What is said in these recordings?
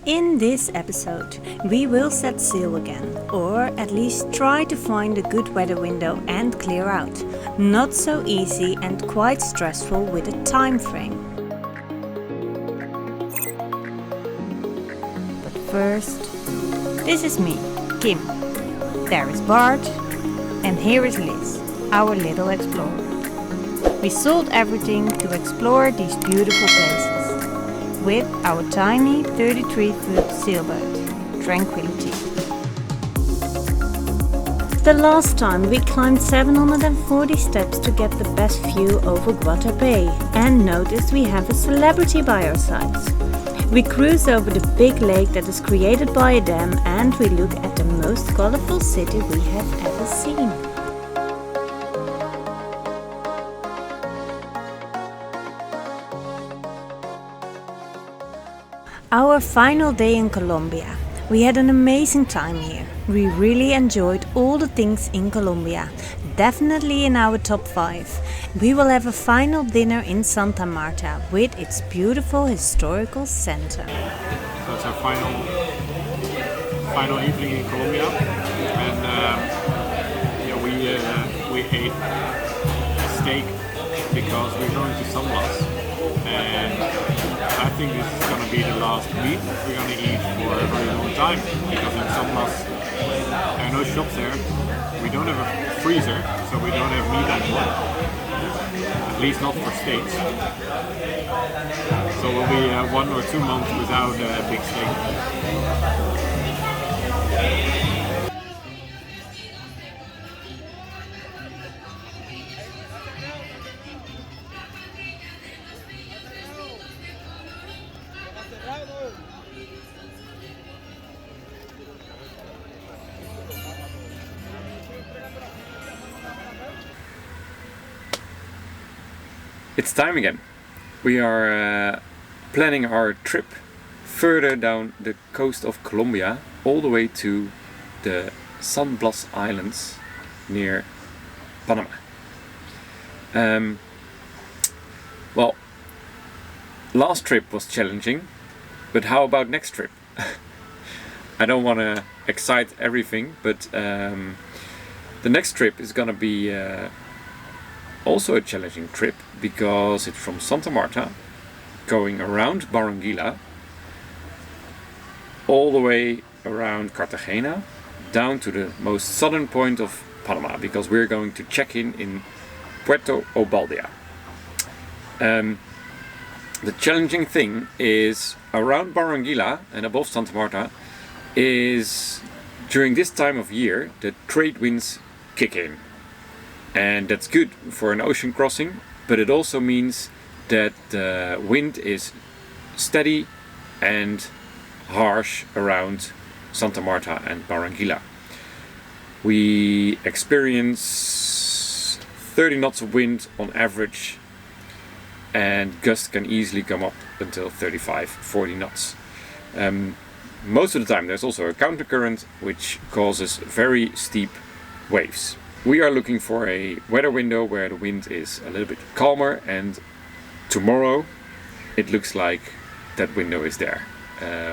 In this episode, we will set sail again, or at least try to find a good weather window and clear out. Not so easy and quite stressful with a time frame. But first, this is me, Kim. There is Bart, and here is Liz, our little explorer. We sold everything to explore these beautiful places with our tiny 33-foot sailboat, Tranquility. The last time we climbed 740 steps to get the best view over Guata Bay and noticed we have a celebrity by our sides. We cruise over the big lake that is created by a dam and we look at the most colorful city we have ever seen. Our final day in Colombia. We had an amazing time here. We really enjoyed all the things in Colombia. Definitely in our top 5. We will have a final dinner in Santa Marta with its beautiful historical center. So it's our final evening in Colombia, and we ate a steak because we're going to Islas, and I think this is going to be the last meat we're going to eat for a very long time, because in Islas there are no shops there. We don't have a freezer, so we don't have meat anymore. At least not for steaks. So we'll be 1 or 2 months without a big steak. It's time again. We are planning our trip further down the coast of Colombia, all the way to the San Blas Islands near Panama. Well, last trip was challenging, but how about next trip? I don't want to excite everything, but the next trip is gonna be also a challenging trip, because it's from Santa Marta, going around Barranquila, all the way around Cartagena, down to the most southern point of Panama, because we're going to check in Puerto Obaldia. The challenging thing is around Barranquila and above Santa Marta is during this time of year the trade winds kick in. And that's good for an ocean crossing, but it also means that the wind is steady and harsh around Santa Marta and Barranquila. We experience 30 knots of wind on average, and gusts can easily come up until 35-40 knots. Most of the time there's also a countercurrent which causes very steep waves. We are looking for a weather window where the wind is a little bit calmer, and tomorrow it looks like that window is there,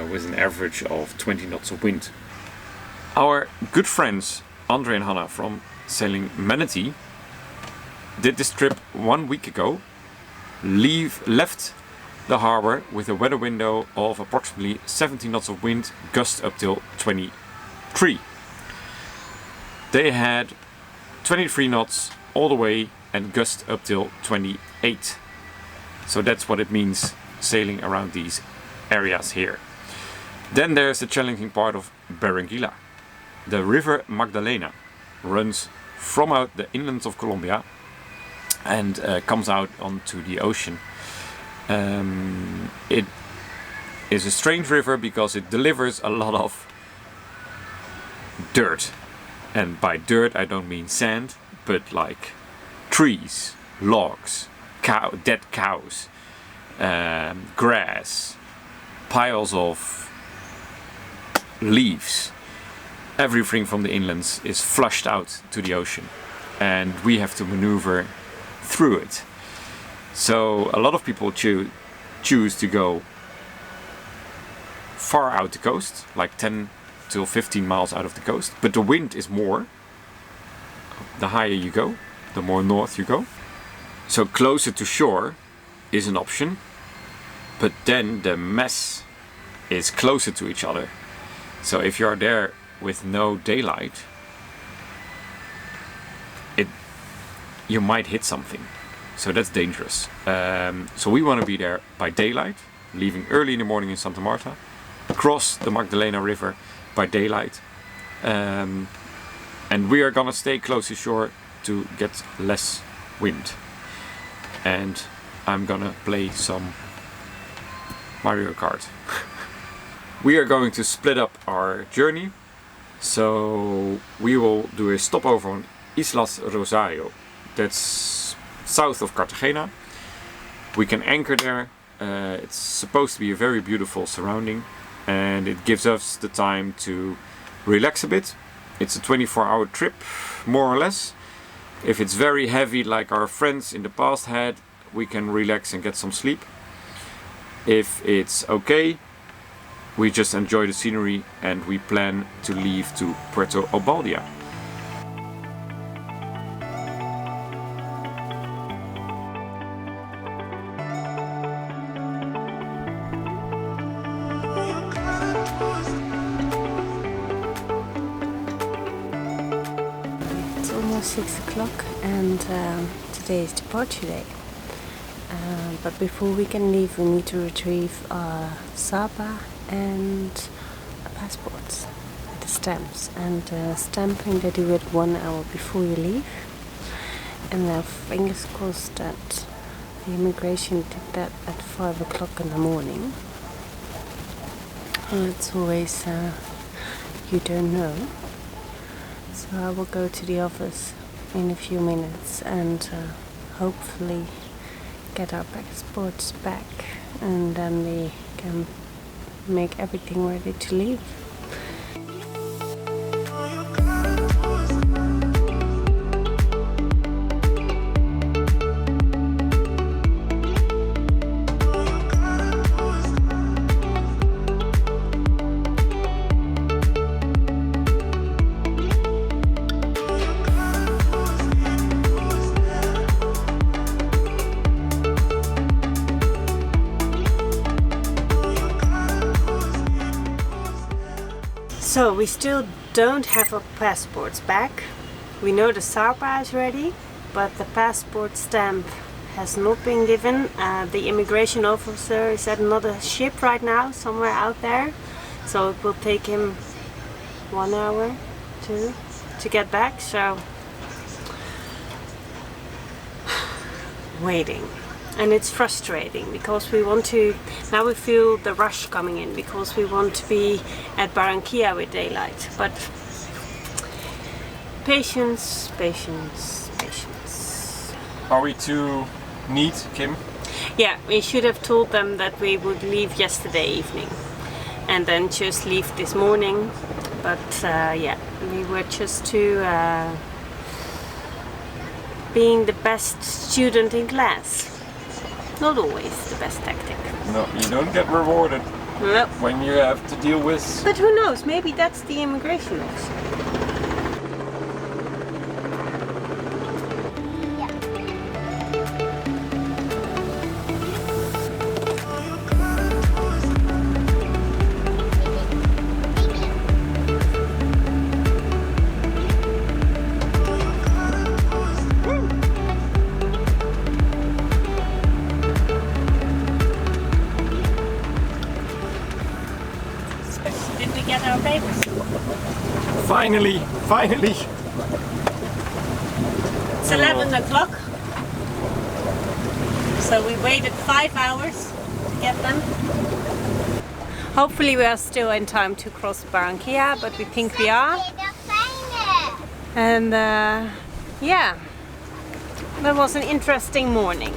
with an average of 20 knots of wind. Our good friends Andre and Hannah from Sailing Manatee did this trip 1 week ago, left the harbor with a weather window of approximately 70 knots of wind, gusts up till 23. They had 23 knots all the way and gust up till 28. So that's what it means sailing around these areas here. Then there's the challenging part of Barranquila. The river Magdalena runs from out the inlands of Colombia and comes out onto the ocean. It is a strange river because it delivers a lot of dirt. And by dirt I don't mean sand, but like trees, logs, dead cows, grass, piles of leaves. Everything from the inlands is flushed out to the ocean, and we have to maneuver through it. So a lot of people choose to go far out the coast, like 10 to 15 miles out of the coast, but the wind is more. The higher you go, the more north you go. So closer to shore is an option, but then the mess is closer to each other. So if you're there with no daylight, you might hit something. So that's dangerous. So we want to be there by daylight, leaving early in the morning in Santa Marta, across the Magdalena River by daylight. And we are gonna stay close to shore to get less wind. And I'm gonna play some Mario Kart. We are going to split up our journey. So we will do a stopover on Islas Rosiario. That's south of Cartagena. We can anchor there. It's supposed to be a very beautiful surrounding, and it gives us the time to relax a bit. It's a 24-hour trip, more or less. If it's very heavy, like our friends in the past had, we can relax and get some sleep. If it's okay, we just enjoy the scenery, and we plan to leave to Puerto Obaldia. It's almost 6 o'clock, and today is departure day. But before we can leave, we need to retrieve our Saba and passports, the stamps, and stamping they do it 1 hour before you leave. And our fingers crossed that the immigration did that at 5 o'clock in the morning. It's always you don't know. So I will go to the office in a few minutes and hopefully get our passports back, and then we can make everything ready to leave. So we still don't have our passports back. We know the Saba is ready, but the passport stamp has not been given. The immigration officer is at another ship right now, somewhere out there. So it will take him 1 hour to get back. So waiting. And it's frustrating because we want to, now we feel the rush coming in because we want to be at Barranquilla with daylight. But patience, patience, patience. Are we too neat, Kim? Yeah, we should have told them that we would leave yesterday evening and then just leave this morning. But yeah, we were just too being the best student in class. Not always the best tactic. No, you don't get rewarded when you have to deal with... But who knows, maybe that's the immigration officer. Did we get our papers? Finally! It's 11 o'clock. So we waited 5 hours to get them. Hopefully we are still in time to cross Barranquilla, but we think we are. And yeah, that was an interesting morning.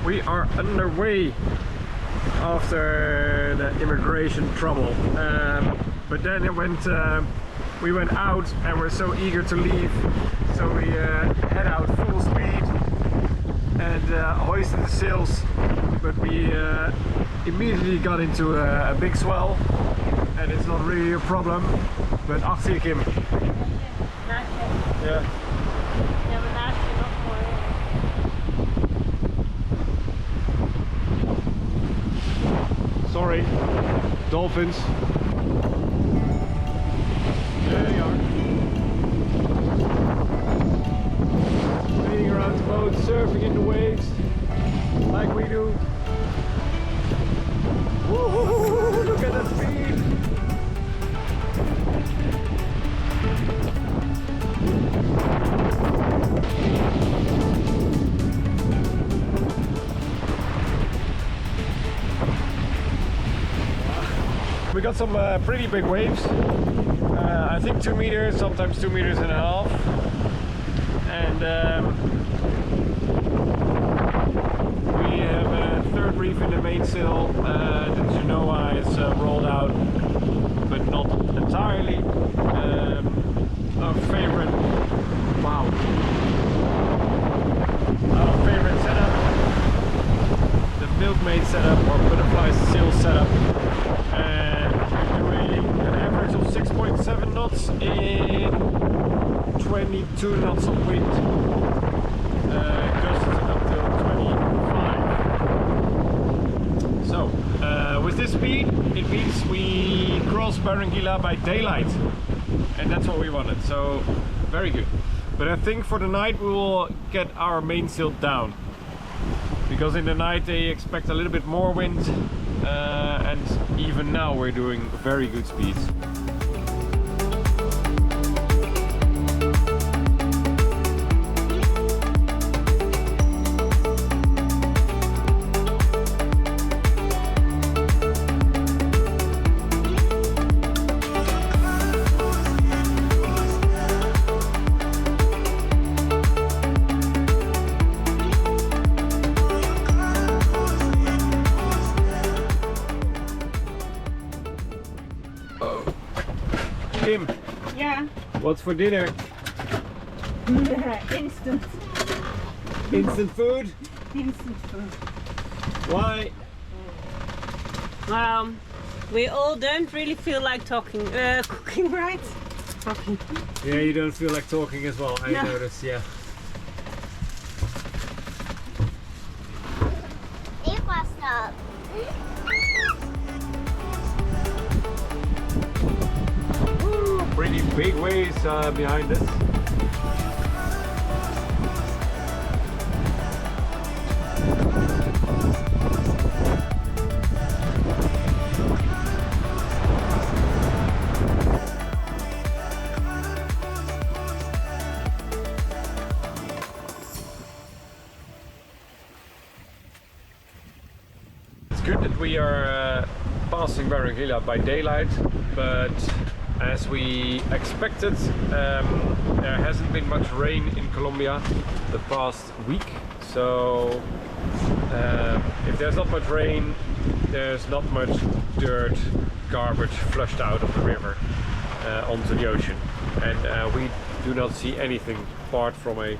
we are underway after the immigration trouble. But then it went, we went out and we're so eager to leave, so we head out full speed and hoisted the sails. But we immediately got into a big swell, and it's not really a problem. But achter je, Kim. Yeah. Ja, maar naast je nog mooi. Sorry, Dolphins. There you are. Waiting around the boat, surfing in the waves, like we do. Woohoo! Look at that speed! We got some pretty big waves. I think 2 meters, sometimes 2.5 meters. And we have a third reef in the mainsail. The Genoa is rolled out, but not entirely. Our favorite, wow, our favorite setup, the milkmaid setup or butterfly sail setup. And we're doing an average of 6.7 knots in 22 knots of wind, just up till 25. So, with this speed, it means we cross Barranquila by daylight, and that's what we wanted, so very good. But I think for the night we will get our mainsail down, because in the night they expect a little bit more wind, and even now we're doing very good speeds. Kim, Yeah. what's for dinner? Instant. Instant food? Instant food. Why? We all don't really feel like talking, cooking, right? Talking. Yeah, you don't feel like talking as well, I noticed, yeah. Ik was dat. Pretty big waves behind us. It's good that we are passing Barranquilla by daylight, but as we expected, there hasn't been much rain in Colombia the past week, so if there's not much rain, there's not much dirt, garbage flushed out of the river onto the ocean, and we do not see anything apart from a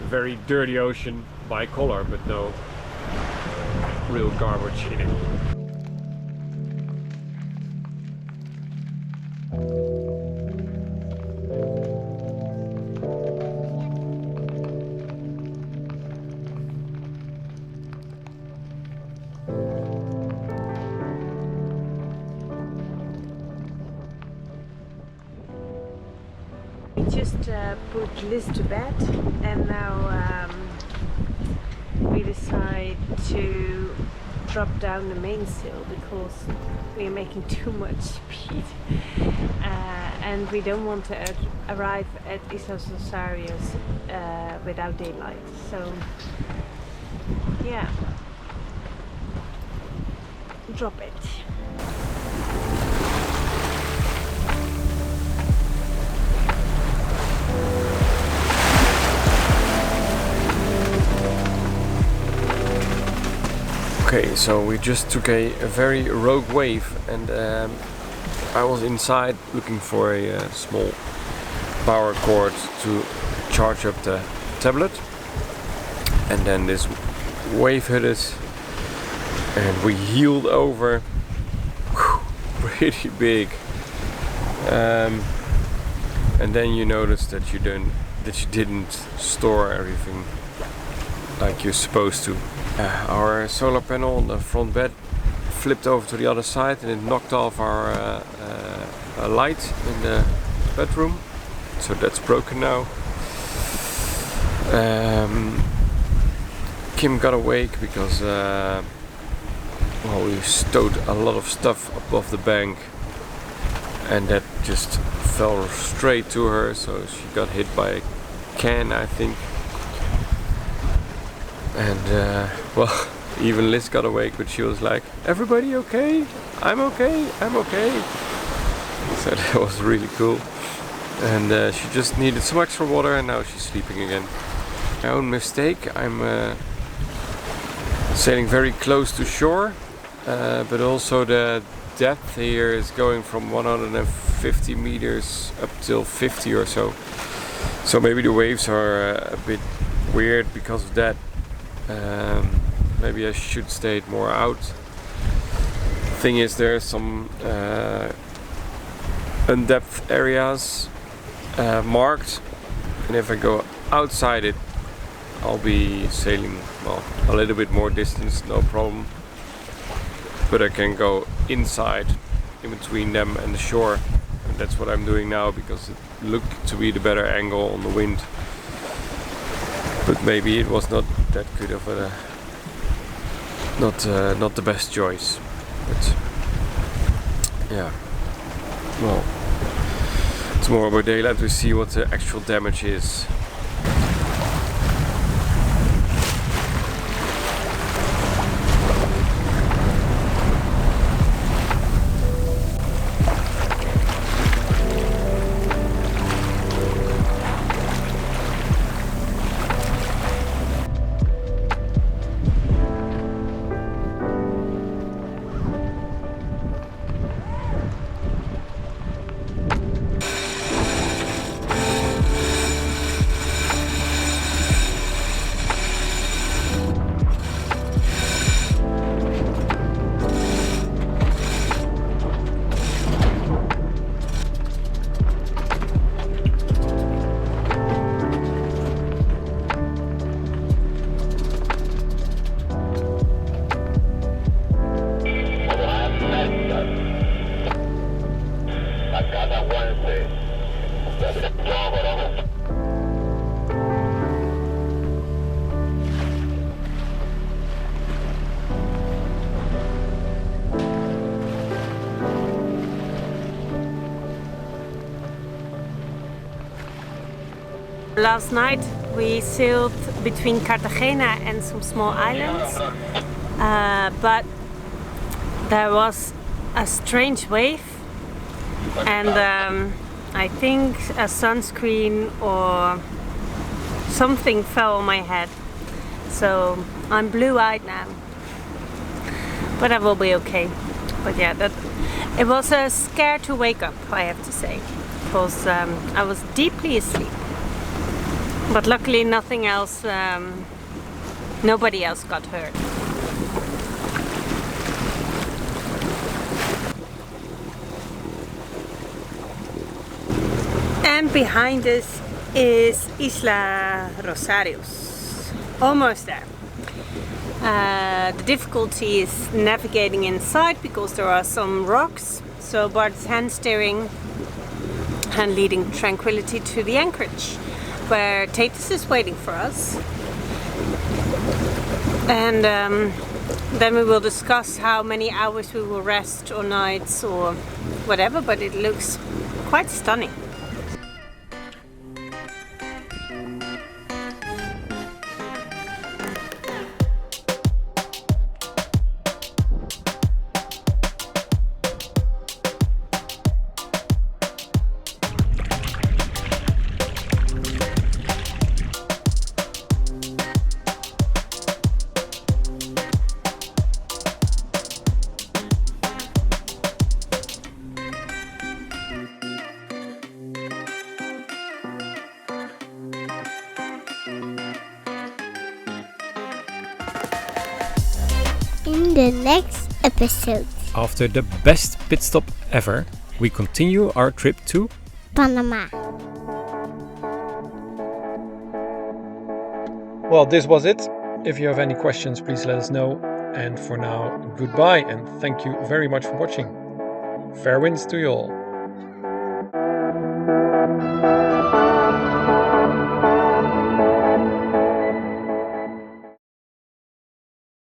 very dirty ocean by color, but no real garbage in it. We just put Liz to bed, and now we decide to drop down the mainsail because we are making too much speed, and we don't want to arrive at Islas Rosiario without daylight. So yeah, drop it. Okay, so we just took a very rogue wave, and I was inside looking for a small power cord to charge up the tablet, and then this wave hit us and we heeled over. Whew, pretty big. And then you notice that you didn't store everything like you're supposed to. Our solar panel on the front bed flipped over to the other side, and it knocked off our light in the bedroom, so that's broken now. Kim got awake because we stowed a lot of stuff above the bank, and that just fell straight to her, so she got hit by a can, I think. And even Liz got awake, but she was like, "Everybody okay? I'm okay, I'm okay." So that was really cool. And she just needed some extra water, and now she's sleeping again. My own mistake, I'm sailing very close to shore, but also the depth here is going from 150 meters up till 50 or so. So maybe the waves are a bit weird because of that. Maybe I should stay more out. Thing is, there are some undepth areas marked, and if I go outside it, I'll be sailing a little bit more distance, no problem. But I can go inside, in between them and the shore, and that's what I'm doing now because it looked to be the better angle on the wind. But maybe it was not that good of a, not the best choice. But yeah, well, tomorrow by daylight we see what the actual damage is. Last night we sailed between Cartagena and some small islands, but there was a strange wave, and I think a sunscreen or something fell on my head, so I'm blue-eyed now, but I will be okay. But yeah, it was a scare to wake up, I have to say, because I was deeply asleep. But luckily nothing else, nobody else got hurt. And behind us is Isla Rosiario. Almost there. The difficulty is navigating inside because there are some rocks. So Bart's hand steering and leading tranquility to the anchorage, where Tatus is waiting for us. And then we will discuss how many hours we will rest or nights or whatever, but it looks quite stunning. in the next episode. After the best pit stop ever, we continue our trip to Panama. Well, this was it. If you have any questions, please let us know. And for now, goodbye and thank you very much for watching. Fair winds to you all.